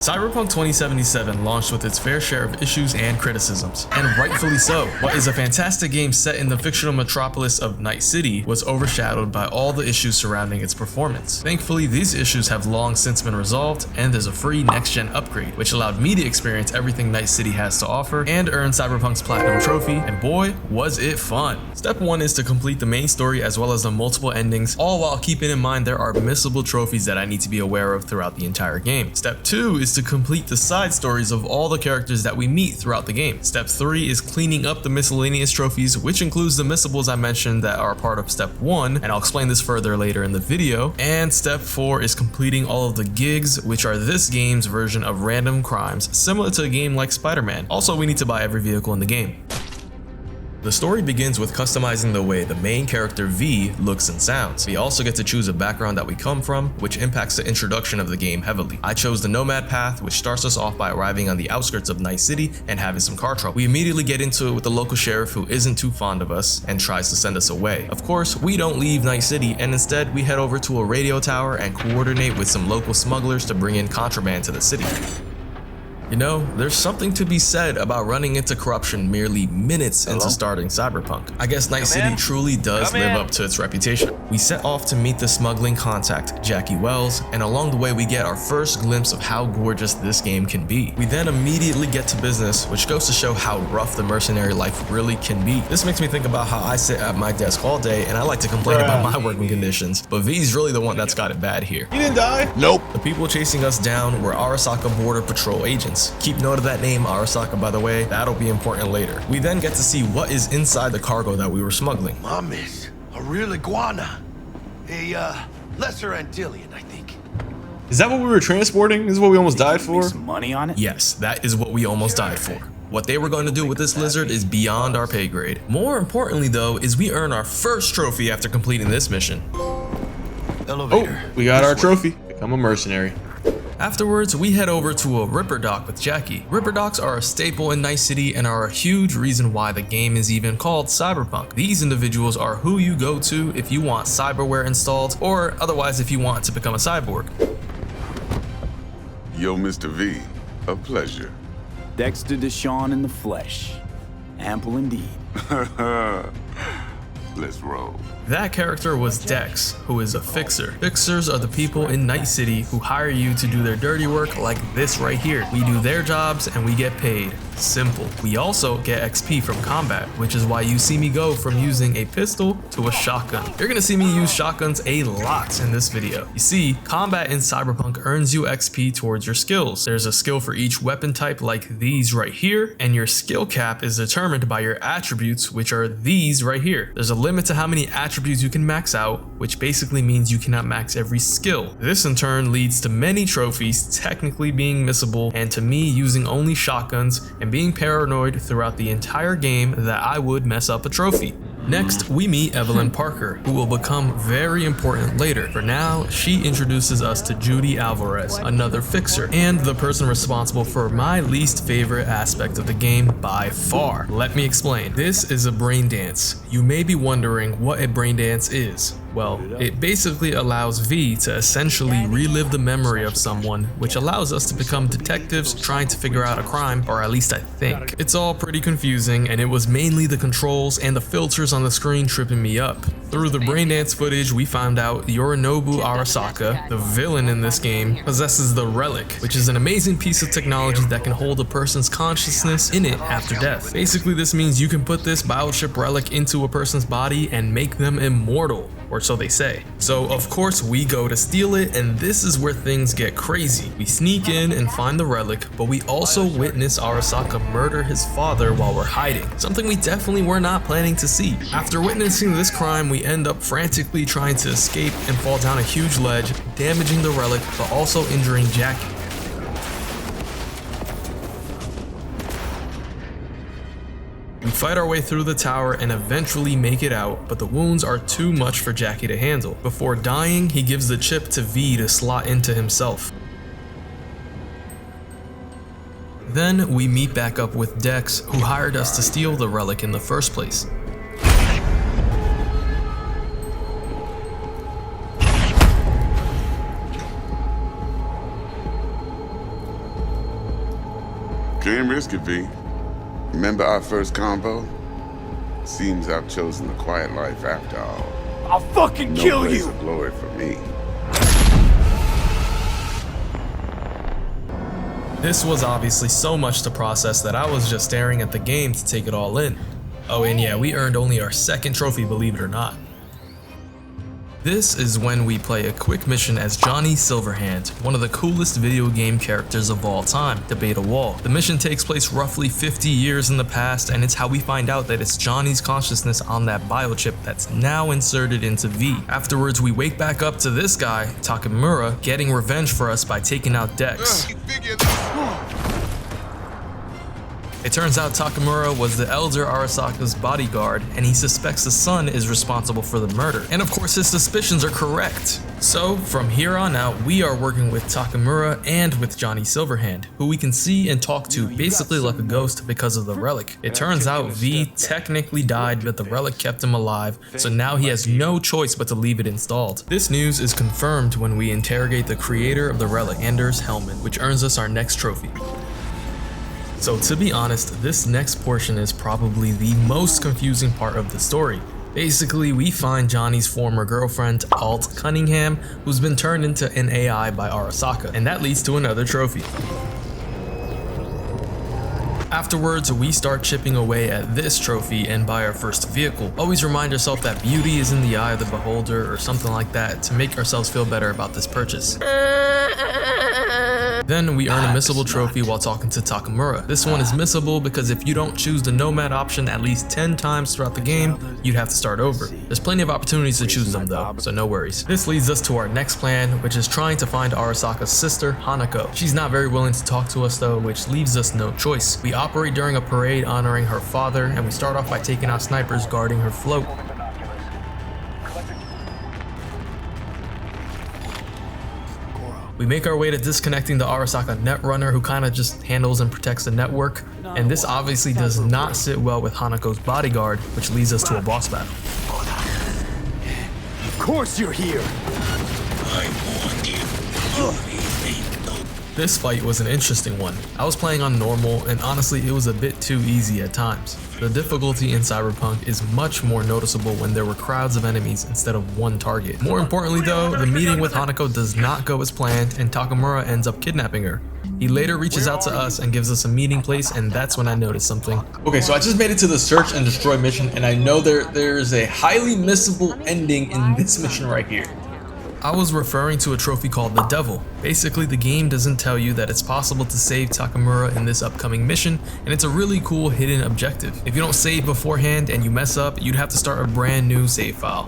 Cyberpunk 2077 launched with its fair share of issues and criticisms, and rightfully so. What is a fantastic game set in the fictional metropolis of Night City was overshadowed by all the issues surrounding its performance. Thankfully, these issues have long since been resolved, and there's a free next-gen upgrade, which allowed me to experience everything Night City has to offer and earn Cyberpunk's Platinum Trophy, and boy, was it fun. Step 1 is to complete the main story as well as the multiple endings, all while keeping in mind there are missable trophies that I need to be aware of throughout the entire game. Step 2 is to complete the side stories of all the characters that we meet throughout the game. Step 3 is cleaning up the miscellaneous trophies, which includes the missables I mentioned that are part of step 1, and I'll explain this further later in the video. And step 4 is completing all of the gigs, which are this game's version of random crimes, similar to a game like Spider-Man. Also, we need to buy every vehicle in the game. The story begins with customizing the way the main character V looks and sounds. We also get to choose a background that we come from, which impacts the introduction of the game heavily. I chose the Nomad path, which starts us off by arriving on the outskirts of Night City and having some car trouble. We immediately get into it with the local sheriff who isn't too fond of us and tries to send us away. Of course, we don't leave Night City, and instead we head over to a radio tower and coordinate with some local smugglers to bring in contraband to the city. You know, there's something to be said about running into corruption merely minutes into starting Cyberpunk. I guess Night City truly does live up to its reputation. We set off to meet the smuggling contact, Jackie Wells, and along the way we get our first glimpse of how gorgeous this game can be. We then immediately get to business, which goes to show how rough the mercenary life really can be. This makes me think about how I sit at my desk all day and I like to complain about my working conditions, but V's really the one that's got it bad here. You didn't die? Nope. The people chasing us down were Arasaka Border Patrol agents. Keep note of that name, Arasaka, by the way. That'll be important later. We then get to see what is inside the cargo that we were smuggling. Mamis, a real iguana. A lesser Antillean, I think. Is that what we were transporting? This is what we almost died for? Some money on it? Yes, that is what we almost died for. What they were going to do with this lizard is beyond our pay grade. More importantly though, is we earn our first trophy after completing this mission. Elevator. Oh, we got our trophy. Become a mercenary. Afterwards, we head over to a Ripper Dock with Jackie. Ripper Docks are a staple in Night City and are a huge reason why the game is even called Cyberpunk. These individuals are who you go to if you want cyberware installed, or otherwise if you want to become a cyborg. Yo, Mr. V, a pleasure. Dexter Deshawn in the flesh. Ample indeed. Let's roll. That character was Dex, who is a fixer. Fixers are the people in Night City who hire you to do their dirty work like this right here. We do their jobs and we get paid. Simple. We also get XP from combat, which is why you see me go from using a pistol to a shotgun. You're gonna see me use shotguns a lot in this video. You see, combat in Cyberpunk earns you XP towards your skills. There's a skill for each weapon type like these right here, and your skill cap is determined by your attributes, which are these right here. There's a limit to how many attributes you can max out, which basically means you cannot max every skill. This in turn leads to many trophies technically being missable, and to me using only shotguns and being paranoid throughout the entire game that I would mess up a trophy. Next, we meet Evelyn Parker, who will become very important later. For now, she introduces us to Judy Alvarez, another fixer, and the person responsible for my least favorite aspect of the game by far. Let me explain. This is a brain dance. You may be wondering what a brain dance is. Well, it basically allows V to essentially relive the memory of someone, which allows us to become detectives trying to figure out a crime, or at least I think. It's all pretty confusing, and it was mainly the controls and the filters on the screen tripping me up. Through the brain dance footage, we found out Yorinobu Arasaka, the villain in this game, possesses the Relic, which is an amazing piece of technology that can hold a person's consciousness in it after death. Basically, this means you can put this biochip relic into a person's body and make them immortal, or so they say. So of course we go to steal it, and this is where things get crazy. We sneak in and find the relic, but we also witness Arasaka murder his father while we're hiding, something we definitely were not planning to see. After witnessing this crime, we end up frantically trying to escape and fall down a huge ledge, damaging the relic but also injuring Jackie. We fight our way through the tower and eventually make it out, but the wounds are too much for Jackie to handle. Before dying, he gives the chip to V to slot into himself. Then we meet back up with Dex, who hired us to steal the relic in the first place. Can't risk it, V. Remember our first combo? Seems I've chosen the quiet life after all. I'll fucking No kill place you! of glory for me. This was obviously so much to process that I was just staring at the game to take it all in. Oh, and yeah, we earned only our second trophy, believe it or not. This is when we play a quick mission as Johnny Silverhand, one of the coolest video game characters of all time, to bait a wall. The mission takes place roughly 50 years in the past, and it's how we find out that it's Johnny's consciousness on that biochip that's now inserted into V. Afterwards, we wake back up to this guy, Takamura, getting revenge for us by taking out Dex. It turns out Takamura was the elder Arasaka's bodyguard, and he suspects the son is responsible for the murder. And of course his suspicions are correct. So from here on out, we are working with Takamura and with Johnny Silverhand, who we can see and talk to basically like a ghost because of the relic. It turns out V technically died, but the relic kept him alive, so now he has no choice but to leave it installed. This news is confirmed when we interrogate the creator of the relic, Anders Hellman, which earns us our next trophy. So to be honest, this next portion is probably the most confusing part of the story. Basically, we find Johnny's former girlfriend, Alt Cunningham, who's been turned into an AI by Arasaka, and that leads to another trophy. Afterwards, we start chipping away at this trophy and buy our first vehicle. Always remind yourself that beauty is in the eye of the beholder or something like that to make ourselves feel better about this purchase. Then we earn a missable trophy while talking to Takamura. This one is missable because if you don't choose the Nomad option at least 10 times throughout the game, you'd have to start over. There's plenty of opportunities to choose them though, so no worries. This leads us to our next plan, which is trying to find Arasaka's sister, Hanako. She's not very willing to talk to us though, which leaves us no choice. We operate during a parade honoring her father, and we start off by taking out snipers guarding her float. We make our way to disconnecting the Arasaka netrunner, who kind of just handles and protects the network, and this obviously does not sit well with Hanako's bodyguard, which leads us to a boss battle. Of course you're here! This fight was an interesting one. I was playing on normal, and honestly it was a bit too easy at times. The difficulty in Cyberpunk is much more noticeable when there were crowds of enemies instead of one target. More importantly though, the meeting with Hanako does not go as planned, and Takamura ends up kidnapping her. He later reaches out to us and gives us a meeting place, and that's when I noticed something. Okay, so I just made it to the search and destroy mission, and I know there's a highly missable ending in this mission right here. I was referring to a trophy called the Devil. Basically, the game doesn't tell you that it's possible to save Takamura in this upcoming mission, and it's a really cool hidden objective. If you don't save beforehand and you mess up, you'd have to start a brand new save file.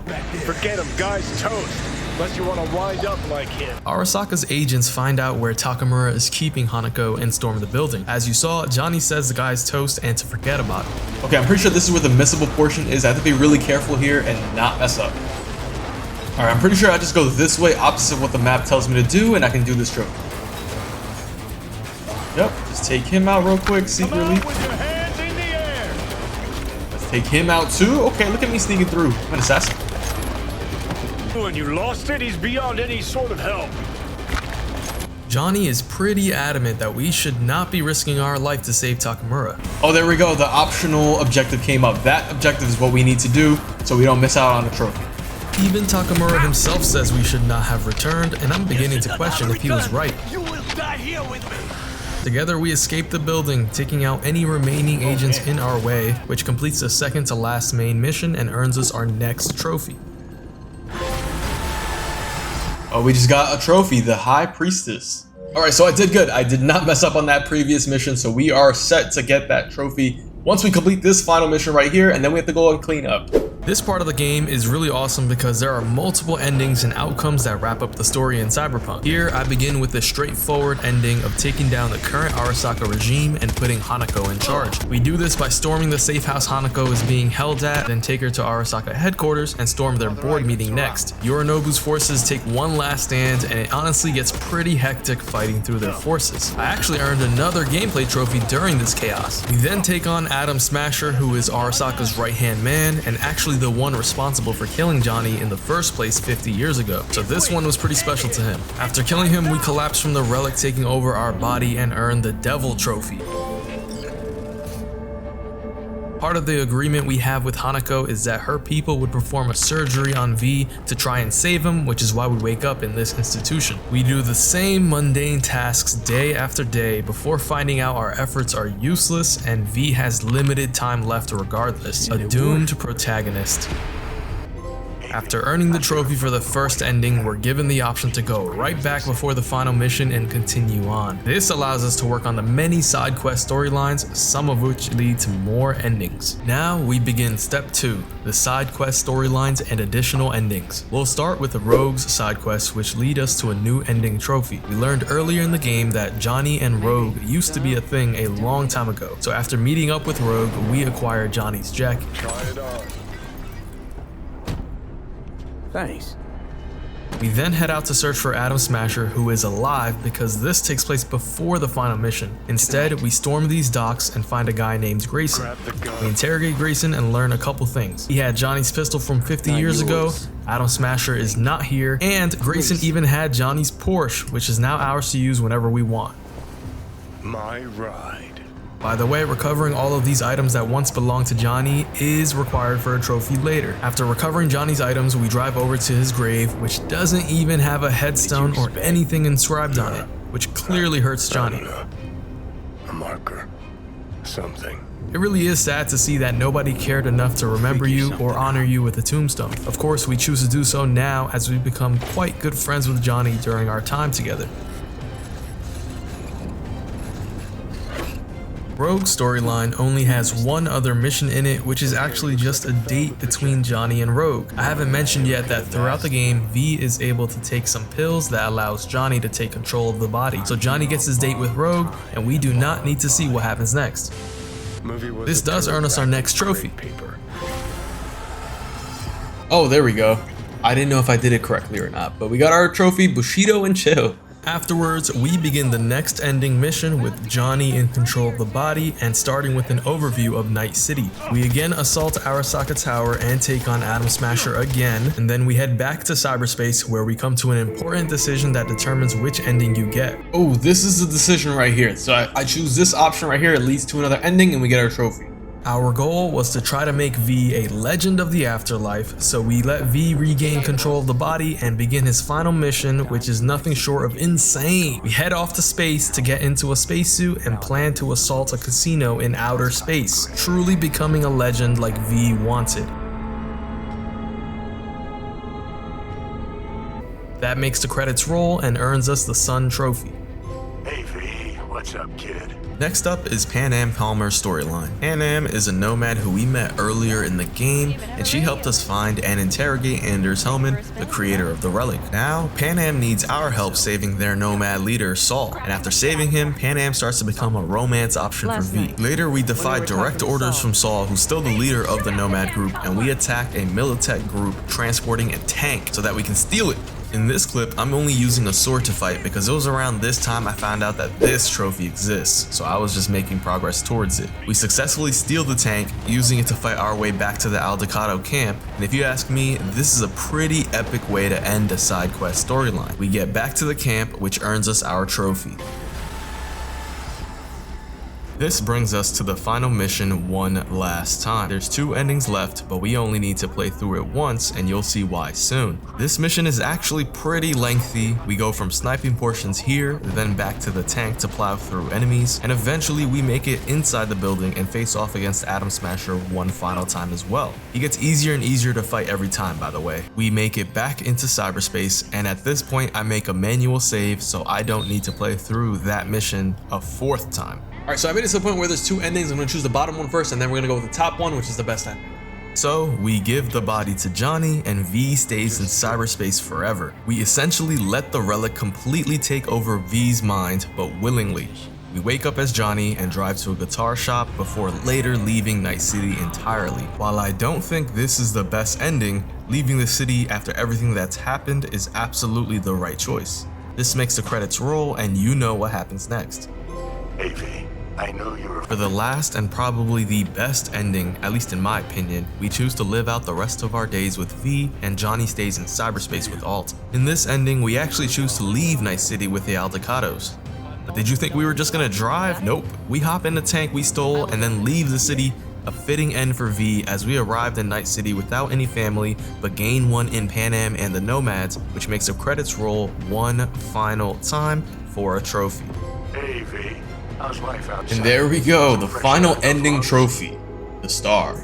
Forget him, guy's toast. Unless you want to wind up like him. Arasaka's agents find out where Takamura is keeping Hanako and storm the building. As you saw, Johnny says the guy's toast and to forget about it. Okay, I'm pretty sure this is where the missable portion is. I have to be really careful here and not mess up. Alright, I'm pretty sure I just go this way, opposite what the map tells me to do, and I can do this trophy. Yep, just take him out real quick, secretly. Let's take him out too. Okay, look at me sneaking through. I'm an assassin. When you lost it, he's beyond any sort of help. Johnny is pretty adamant that we should not be risking our life to save Takamura. Oh, there we go. The optional objective came up. That objective is what we need to do so we don't miss out on the trophy. Even Takamura himself says we should not have returned, and I'm beginning to question if he was right. You will die here with me. Together we escape the building, taking out any remaining agents in our way, which completes the second to last main mission and earns us our next trophy. Oh, we just got a trophy, the High Priestess. Alright, so I did good. I did not mess up on that previous mission, so we are set to get that trophy once we complete this final mission right here, and then we have to go and clean up. This part of the game is really awesome because there are multiple endings and outcomes that wrap up the story in Cyberpunk. Here, I begin with the straightforward ending of taking down the current Arasaka regime and putting Hanako in charge. We do this by storming the safe house Hanako is being held at, then take her to Arasaka headquarters and storm their board meeting next. Yorinobu's forces take one last stand, and it honestly gets pretty hectic fighting through their forces. I actually earned another gameplay trophy during this chaos. We then take on Adam Smasher, who is Arasaka's right-hand man, and actually the one responsible for killing Johnny in the first place 50 years ago. So this one was pretty special to him. After killing him, we collapse from the relic, taking over our body and earn the Devil trophy. Part of the agreement we have with Hanako is that her people would perform a surgery on V to try and save him, which is why we wake up in this institution. We do the same mundane tasks day after day before finding out our efforts are useless and V has limited time left regardless, a doomed protagonist. After earning the trophy for the first ending, we're given the option to go right back before the final mission and continue on. This allows us to work on the many side quest storylines, some of which lead to more endings. Now we begin step 2, the side quest storylines and additional endings. We'll start with the Rogue's side quests, which lead us to a new ending trophy. We learned earlier in the game that Johnny and Rogue used to be a thing a long time ago, so after meeting up with Rogue, we acquire Johnny's jacket. Try it on. Thanks. We then head out to search for Adam Smasher, who is alive because this takes place before the final mission. Instead, we storm these docks and find a guy named Grayson. Grab the gun. We interrogate Grayson and learn a couple things. He had Johnny's pistol from 50 years ago, Adam Smasher is not here, and Grayson even had Johnny's Porsche, which is now ours to use whenever we want. My ride. By the way, recovering all of these items that once belonged to Johnny is required for a trophy later. After recovering Johnny's items, we drive over to his grave, which doesn't even have a headstone or anything inscribed on it, which clearly hurts Johnny. A marker. Something. It really is sad to see that nobody cared enough to remember you or honor you with a tombstone. Of course, we choose to do so now as we become quite good friends with Johnny during our time together. Rogue's storyline only has one other mission in it, which is actually just a date between Johnny and Rogue. I haven't mentioned yet that throughout the game, V is able to take some pills that allows Johnny to take control of the body. So Johnny gets his date with Rogue, and we do not need to see what happens next. This does earn us our next trophy. Oh, there we go. I didn't know if I did it correctly or not, but we got our trophy, Bushido and Chill. Afterwards, we begin the next ending mission with Johnny in control of the body and starting with an overview of Night City. We again assault Arasaka Tower and take on Adam Smasher again, and then we head back to cyberspace where we come to an important decision that determines which ending you get. Oh, this is the decision right here. So I choose this option right here. It leads to another ending and we get our trophy. Our goal was to try to make V a legend of the afterlife, so we let V regain control of the body and begin his final mission, which is nothing short of insane. We head off to space to get into a spacesuit and plan to assault a casino in outer space, truly becoming a legend like V wanted. That makes the credits roll and earns us the Sun Trophy. Hey, V, what's up, kid? Next up is Panam Palmer's storyline. Panam is a nomad who we met earlier in the game, and she helped us find and interrogate Anders Hellman, the creator of the relic. Now, Panam needs our help saving their nomad leader, Saul, and after saving him, Panam starts to become a romance option for V. Later, we defy direct orders from Saul, who's still the leader of the nomad group, and we attack a Militech group transporting a tank so that we can steal it. In this clip, I'm only using a sword to fight because it was around this time I found out that this trophy exists, so I was just making progress towards it. We successfully steal the tank, using it to fight our way back to the Aldecado camp, and if you ask me, this is a pretty epic way to end a side quest storyline. We get back to the camp, which earns us our trophy. This brings us to the final mission one last time. There's 2 endings left, but we only need to play through it once and you'll see why soon. This mission is actually pretty lengthy. We go from sniping portions here, then back to the tank to plow through enemies, and eventually we make it inside the building and face off against Adam Smasher one final time as well. He gets easier and easier to fight every time, by the way. We make it back into cyberspace, and at this point I make a manual save so I don't need to play through that mission a 4th time. Alright, so I made it to the point where there's 2 endings. I'm going to choose the bottom one first, and then we're going to go with the top one, which is the best ending. So we give the body to Johnny, and V stays in cyberspace forever. We essentially let the relic completely take over V's mind, but willingly. We wake up as Johnny and drive to a guitar shop before later leaving Night City entirely. While I don't think this is the best ending, leaving the city after everything that's happened is absolutely the right choice. This makes the credits roll, and you know what happens next. Hey, V, I know you're... For the last and probably the best ending, at least in my opinion, we choose to live out the rest of our days with V, and Johnny stays in cyberspace with Alt. In this ending, we actually choose to leave Night City with the Aldecados. But did you think we were just gonna drive? Nope. We hop in the tank we stole and then leave the city A fitting end for V as we arrived in Night City without any family, but gain one in Panam and the Nomads, which makes the credits roll one final time for a trophy. Hey, V. How's life outside? And there we go, the final ending trophy, the star.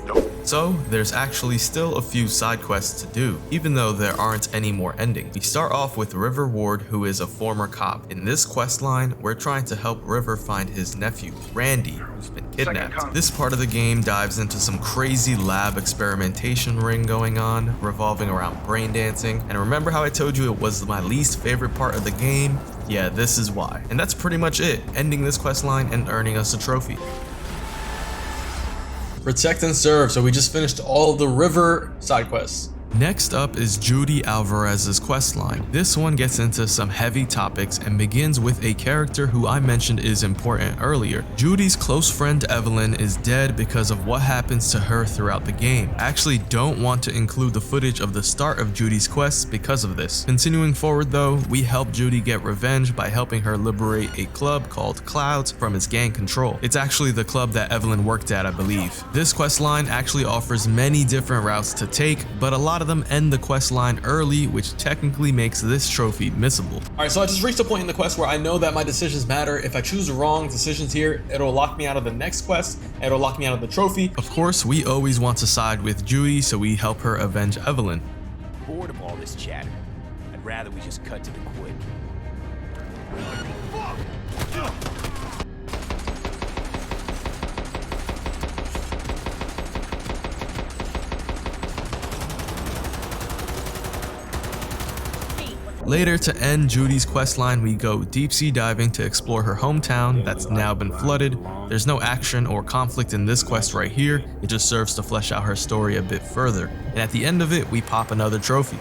So, there's actually still a few side quests to do, even though there aren't any more endings. We start off with River Ward, who is a former cop. In this quest line, we're trying to help River find his nephew, Randy, who's been kidnapped. This part of the game dives into some crazy lab experimentation ring going on, revolving around brain dancing. And remember how I told you it was my least favorite part of the game? Yeah, this is why. And that's pretty much it, ending this quest line and earning us a trophy. Protect and serve, so we just finished all of the river side quests. Next up is Judy Alvarez's questline. This one gets into some heavy topics and begins with a character who I mentioned is important earlier. Judy's close friend Evelyn is dead because of what happens to her throughout the game. I actually don't want to include the footage of the start of Judy's quests because of this. Continuing forward though, we help Judy get revenge by helping her liberate a club called Clouds from its gang control. It's actually the club that Evelyn worked at, I believe. This questline actually offers many different routes to take, but a lot of them end the quest line early, which technically makes this trophy missable. Alright, so I just reached a point in the quest where I know that my decisions matter. If I choose the wrong decisions here, it'll lock me out of the next quest, and it'll lock me out of the trophy. Of course, we always want to side with Judy, so we help her avenge Evelyn. Bored of all this chatter. I'd rather we just cut to the quick. Later, to end Judy's questline, we go deep sea diving to explore her hometown that's now been flooded. There's no action or conflict in this quest right here, it just serves to flesh out her story a bit further. And at the end of it, we pop another trophy.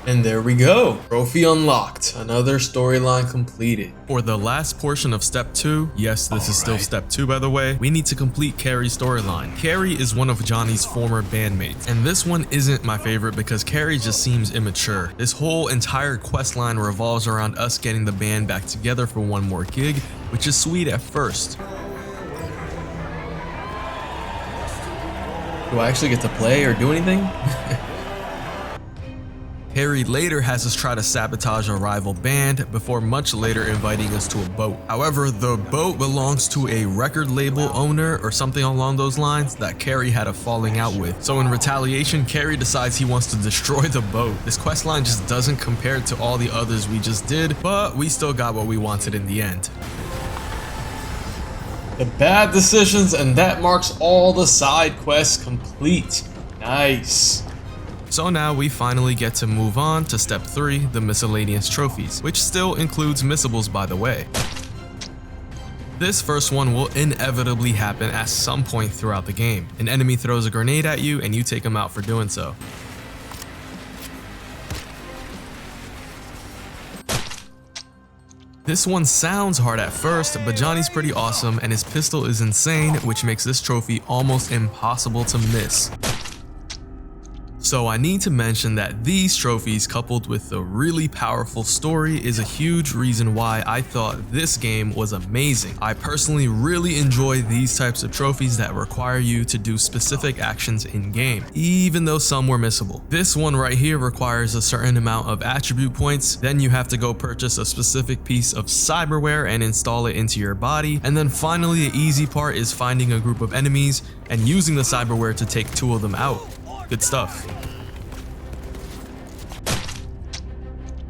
And there we go. Trophy unlocked. Another storyline completed. For the last portion of step 2, yes, this is still step 2 by the way, we need to complete Kerry's storyline. Kerry is one of Johnny's former bandmates, and this one isn't my favorite because Kerry just seems immature. This whole entire quest line revolves around us getting the band back together for one more gig, which is sweet at first. Do I actually get to play or do anything? Kerry later has us try to sabotage a rival band before much later inviting us to a boat. However, the boat belongs to a record label owner or something along those lines that Kerry had a falling out with. So in retaliation, Kerry decides he wants to destroy the boat. This questline just doesn't compare to all the others we just did, but we still got what we wanted in the end. The bad decisions, and that marks all the side quests complete. Nice. So now we finally get to move on to step 3, the miscellaneous trophies, which still includes missables by the way. This first one will inevitably happen at some point throughout the game. An enemy throws a grenade at you and you take him out for doing so. This one sounds hard at first, but Johnny's pretty awesome and his pistol is insane, which makes this trophy almost impossible to miss. So I need to mention that these trophies coupled with the really powerful story is a huge reason why I thought this game was amazing. I personally really enjoy these types of trophies that require you to do specific actions in game, even though some were missable. This one right here requires a certain amount of attribute points, then you have to go purchase a specific piece of cyberware and install it into your body, and then finally the easy part is finding a group of enemies and using the cyberware to take 2 of them out. Good stuff.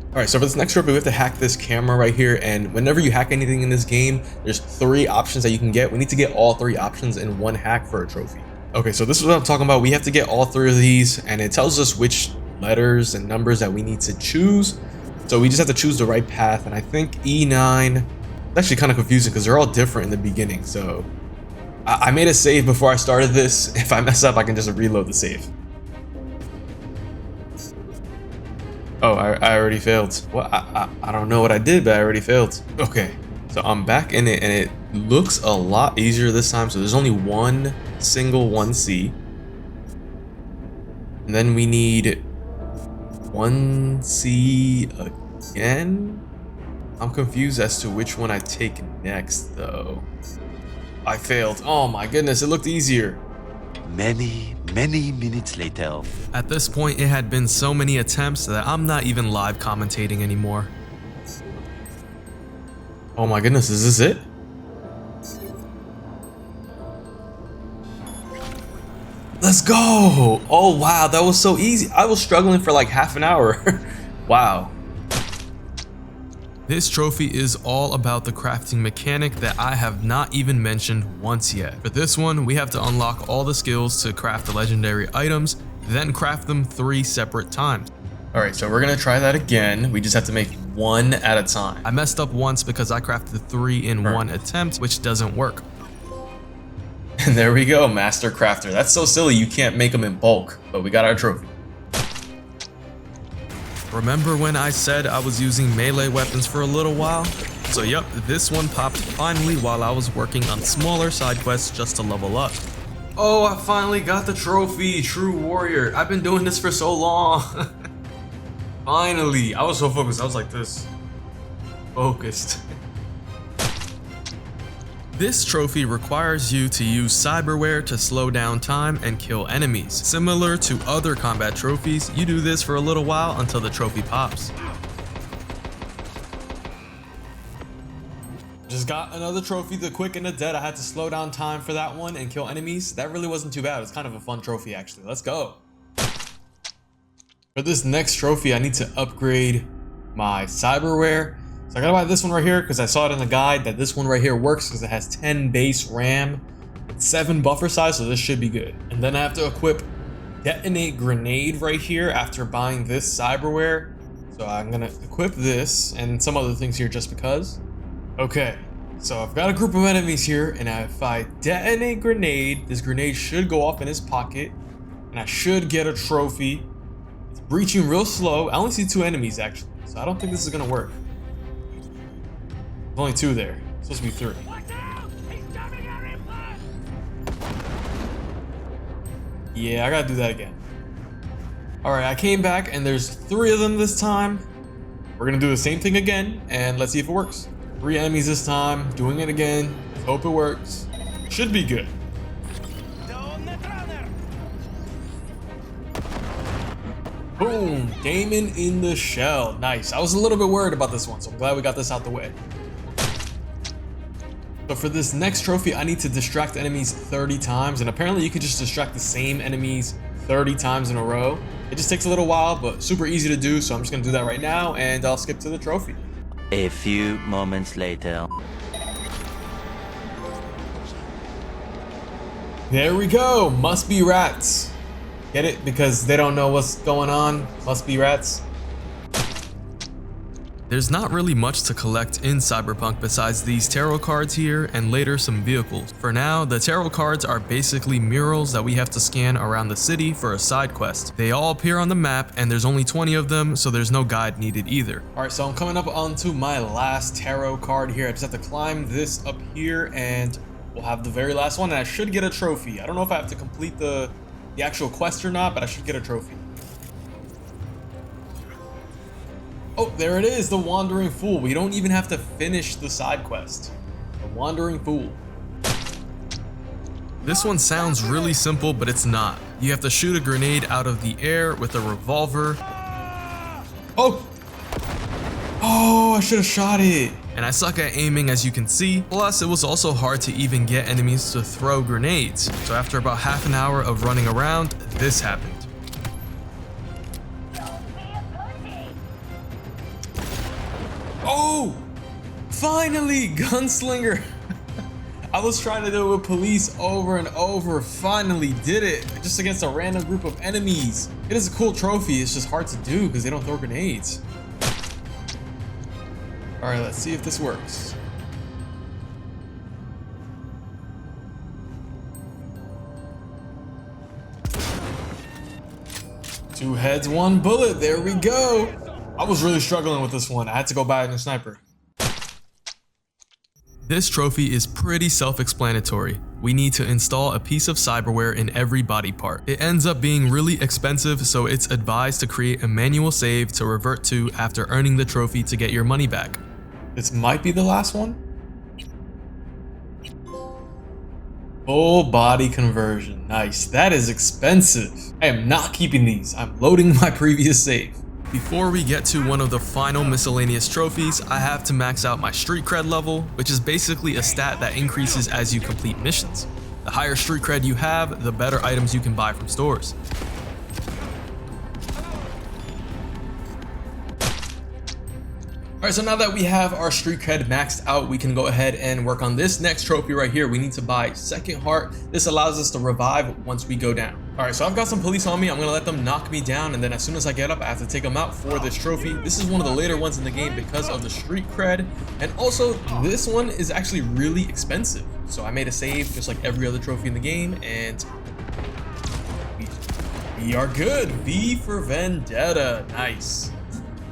Alright, so for this next trophy, we have to hack this camera right here, and whenever you hack anything in this game, there's 3 options that you can get. We need to get all 3 options in one hack for a trophy. Okay, so this is what I'm talking about. We have to get all 3 of these, and it tells us which letters and numbers that we need to choose. So we just have to choose the right path, and I think E9, it's actually kind of confusing because they're all different in the beginning, so I made a save before I started this. If I mess up, I can just reload the save. Oh, I already failed. Well, I don't know what I did, but I already failed. Okay, so I'm back in it, and it looks a lot easier this time. So there's only one single 1C. And then we need 1C again? I'm confused as to which one I take next, though. I failed. Oh my goodness, it looked easier. Many minutes later. At this point, it had been so many attempts that I'm not even live commentating anymore. Oh my goodness, is this it? Let's go! Oh wow, that was so easy. I was struggling for like half an hour. Wow. This trophy is all about the crafting mechanic that I have not even mentioned once yet. For this one, we have to unlock all the skills to craft the legendary items, then craft them 3 separate times. Alright, so we're gonna try that again. We just have to make one at a time. I messed up once because I crafted 3 in one attempt, which doesn't work. And there we go, Master Crafter. That's so silly, you can't make them in bulk, but we got our trophy. Remember when I said I was using melee weapons for a little while? So yep, this one popped finally while I was working on smaller side quests just to level up. Oh, I finally got the trophy, True Warrior. I've been doing this for so long. Finally, I was so focused, I was like this. Focused. This trophy requires you to use cyberware to slow down time and kill enemies. Similar to other combat trophies, you do this for a little while until the trophy pops. Just got another trophy, the Quick and the Dead. I had to slow down time for that one and kill enemies. That really wasn't too bad. It's kind of a fun trophy actually. Let's go. For this next trophy, I need to upgrade my cyberware. So I gotta buy this one right here because I saw it in the guide that this one right here works because it has 10 base RAM, 7 buffer size, so this should be good. And then I have to equip Detonate Grenade right here after buying this cyberware. So I'm gonna equip this and some other things here just because. Okay, so I've got a group of enemies here, and if I detonate grenade, this grenade should go off in his pocket, and I should get a trophy. It's breaching real slow. I only see 2 enemies actually, so I don't think this is gonna work. There's only 2 there. It's supposed to be 3. Yeah, I gotta do that again. Alright, I came back and there's 3 of them this time. We're gonna do the same thing again and let's see if it works. 3 enemies this time, doing it again. Hope it works. Should be good. Boom, Damon in the shell. Nice. I was a little bit worried about this one, so I'm glad we got this out the way. So for this next trophy, I need to distract enemies 30 times, and apparently you can just distract the same enemies 30 times in a row. It just takes a little while, but super easy to do, so I'm just gonna do that right now, and I'll skip to the trophy. A few moments later. There we go, must be rats. Get it? Because they don't know what's going on, must be rats. There's not really much to collect in Cyberpunk besides these tarot cards here and later some vehicles. For now, the tarot cards are basically murals that we have to scan around the city for a side quest. They all appear on the map and there's only 20 of them, so there's no guide needed either. Alright, so I'm coming up onto my last tarot card here. I just have to climb this up here and we'll have the very last one, and I should get a trophy. I don't know if I have to complete the actual quest or not, but I should get a trophy. Oh, there it is, the Wandering Fool. We don't even have to finish the side quest. The Wandering Fool. This one sounds really simple, but it's not. You have to shoot a grenade out of the air with a revolver. Oh! Oh, I should have shot it. And I suck at aiming, as you can see. Plus, it was also hard to even get enemies to throw grenades. So after about half an hour of running around, this happened. Oh! Finally, Gunslinger! I was trying to do it with police over and over. Finally did it. Just against a random group of enemies. It is a cool trophy. It's just hard to do because they don't throw grenades. Alright, let's see if this works. Two heads, one bullet. There we go. I was really struggling with this one. I had to go buy a new sniper. This trophy is pretty self-explanatory. We need to install a piece of cyberware in every body part. It ends up being really expensive, so it's advised to create a manual save to revert to after earning the trophy to get your money back. This might be the last one. Full body conversion. Nice. That is expensive. I am not keeping these. I'm loading my previous save. Before we get to one of the final miscellaneous trophies, I have to max out my street cred level, which is basically a stat that increases as you complete missions. The higher street cred you have, the better items you can buy from stores. Alright, so now that we have our street cred maxed out, we can go ahead and work on this next trophy right here. We need to buy second heart. This allows us to revive once we go down. Alright, so I've got some police on me. I'm gonna let them knock me down, and then as soon as I get up, I have to take them out for this trophy. This is one of the later ones in the game because of the street cred, and also this one is actually really expensive. So I made a save just like every other trophy in the game, and we are good. V for Vendetta. Nice.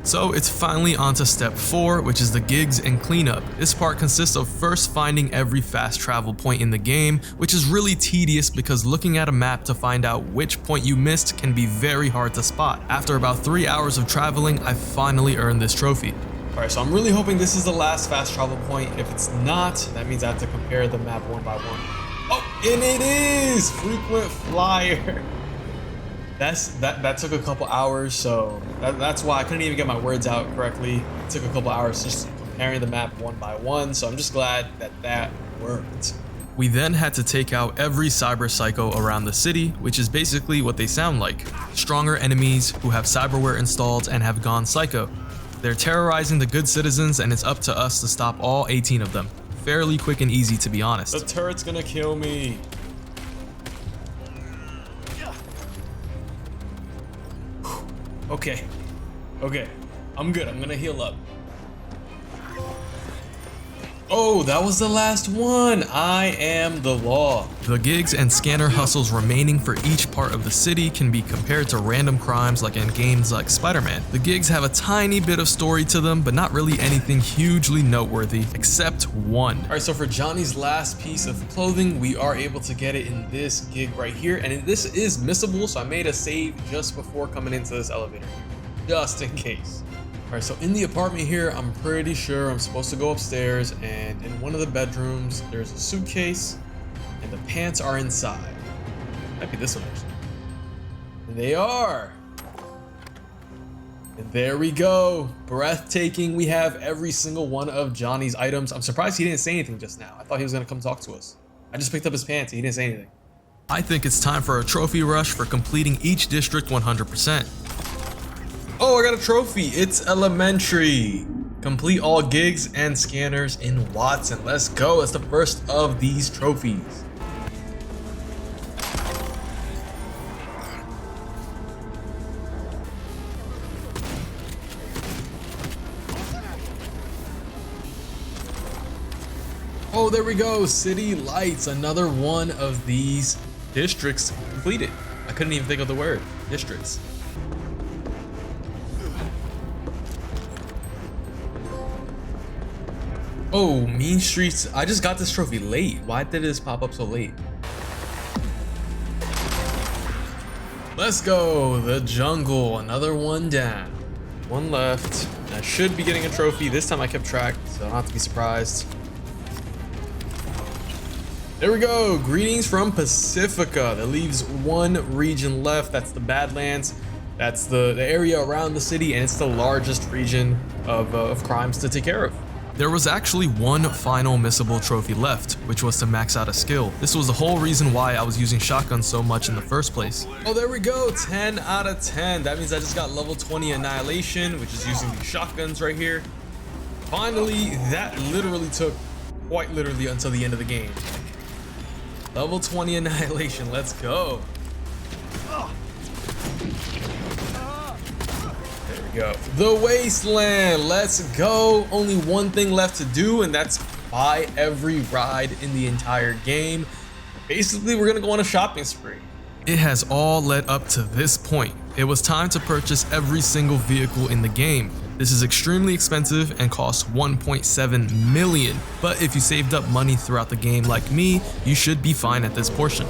So it's finally on to step 4, which is the gigs and cleanup. This part consists of first finding every fast travel point in the game, which is really tedious because looking at a map to find out which point you missed can be very hard to spot. After about 3 hours of traveling, I finally earned this trophy. Alright, so I'm really hoping this is the last fast travel point. If it's not, that means I have to compare the map one by one. Oh, and it is! Frequent flyer. That took a couple hours, so that's why I couldn't even get my words out correctly. It took a couple hours just comparing the map one by one, so I'm just glad that worked. We then had to take out every cyber psycho around the city, which is basically what they sound like. Stronger enemies who have cyberware installed and have gone psycho. They're terrorizing the good citizens, and it's up to us to stop all 18 of them. Fairly quick and easy, to be honest. The turret's gonna kill me. Okay, I'm good. I'm gonna heal up. Oh, that was the last one. I am the law. The gigs and scanner hustles remaining for each part of the city can be compared to random crimes like in games like Spider-Man. The gigs have a tiny bit of story to them, but not really anything hugely noteworthy, except one. Alright, so for Johnny's last piece of clothing, we are able to get it in this gig right here, and this is missable, so I made a save just before coming into this elevator, just in case. Alright, so in the apartment here, I'm pretty sure I'm supposed to go upstairs, and in one of the bedrooms, there's a suitcase, and the pants are inside. Might be this one, actually. And they are! And there we go. Breathtaking. We have every single one of Johnny's items. I'm surprised he didn't say anything just now. I thought he was gonna come talk to us. I just picked up his pants and he didn't say anything. I think it's time for a trophy rush for completing each district 100%. Oh, I got a trophy. It's elementary. Complete all gigs and scanners in Watson. Let's go. It's the first of these trophies. Oh, there we go. City Lights. Another one of these districts completed. I couldn't even think of the word. Districts. Oh, Mean Streets. I just got this trophy late. Why did this pop up so late? Let's go. The Jungle. Another one down. One left. I should be getting a trophy. This time I kept track, so I don't have to be surprised. There we go. Greetings from Pacifica. That leaves one region left. That's the Badlands. That's the area around the city, and it's the largest region of crimes to take care of. There was actually one final missable trophy left, which was to max out a skill. This was the whole reason why I was using shotguns so much in the first place. Oh, there we go. 10 out of 10. That means I just got level 20 Annihilation, which is using these shotguns right here. Finally, that literally took quite literally until the end of the game. Level 20 Annihilation. Let's go. Go. The Wasteland. Let's go. Only one thing left to do, and that's buy every ride in the entire game. Basically, we're gonna go on a shopping spree. It has all led up to this point. It was time to purchase every single vehicle in the game. This is extremely expensive and costs 1.7 million, but if you saved up money throughout the game like me, you should be fine at this portion.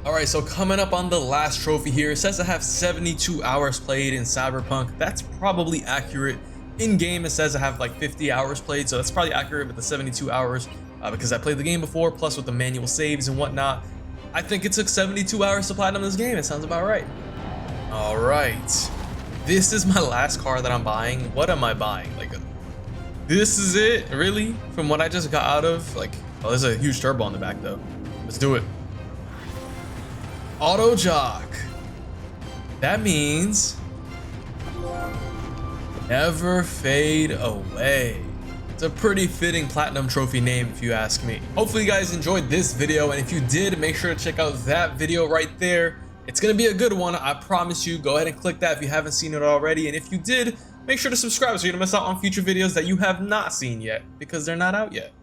Alright, so coming up on the last trophy here, it says I have 72 hours played in Cyberpunk. That's probably accurate. In game, it says I have like 50 hours played, so that's probably accurate with the 72 hours because I played the game before, plus with the manual saves and whatnot. I think it took 72 hours to platinum this game. It sounds about right. All right, this is my last car that I'm buying. What am I buying? Like, this is it, really? From what I just got out of, like, oh, there's a huge turbo on the back though. Let's do it. Autojock. That means never fade away. It's a pretty fitting platinum trophy name if you ask me. Hopefully you guys enjoyed this video, and if you did, make sure to check out that video right there. It's gonna be a good one, I promise you. Go ahead and click that if you haven't seen it already, and if you did, make sure to subscribe so you don't miss out on future videos that you have not seen yet, because they're not out yet.